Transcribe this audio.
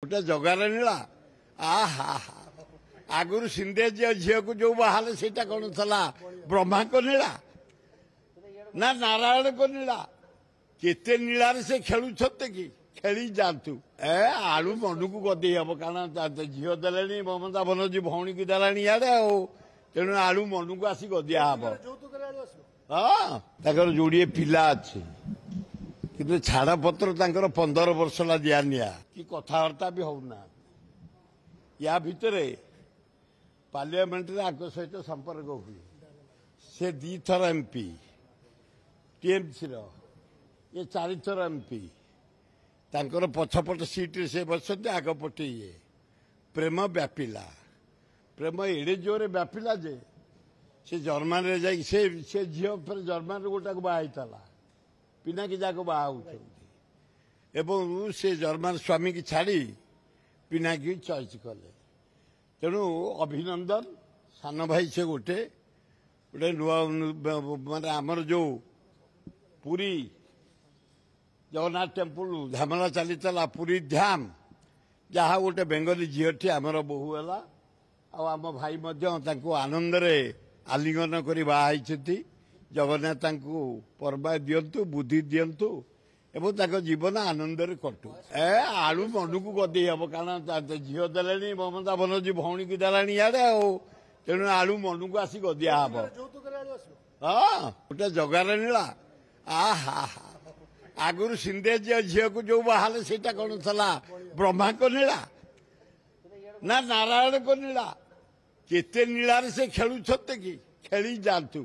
गोटे जगार नीला आहा आगुरी सिंधे झील को जो बाहर से कौन था ब्रह्मा को नीला ना नारायण को नीला केते नीलार से खेलुछते कि खेली जातु ए आलू मन को गदे हम कारण झील दे ममता बनर्जी भौणी की देलानी इे तेणु आलू मन को आसी गदिया हम हाँ जोड़े पिला अच्छे कि छाड़पत्र 15 वर्ष ला दिया निया कि कथबार्ता भी होना या भितर पार्लियामेंट सहित संपर्क हुए से 2 थर एमपी टीएमसी ये 4 थर एमपी तांकर पछपट सीट से बसते आगपटे ये प्रेम व्यापिला प्रेम एड़े जोरे व्यापिला जे से जर्मान रे जाई से झील फिर जर्मान गोटा को बाहला पिनाकी जाक बाहा एवं से जर्मान स्वामी की छाड़ी पिनाकी चॉइस कले तेणु अभिनंदन सान भाई से गोटे गोटे नुआ माने आमर जो पुरी जगन्नाथ टेम्पल झामला चली पुरी धाम जहाँ गोटे बेंगली झीटी आमर बोहू है आम भाई आनंद आलिंगन कर बाहर जगन्नाथ पर्वा दिंतु बुद्धि दिंतु एवं जीवन आनंद कटु ए आलू मन को गदे हम कारण झील दे ममता बनर्जी भौणी की देलानी इे तेणु आलू मन को आसी गदिया हम हाँ गोटे जगार नीला आहा आगुरी सिंधे झील को जो बाहर से कौन था ब्रह्मा को नीला ना नारायण को नीला केते नीलार से खेलुछते कि खेली जातु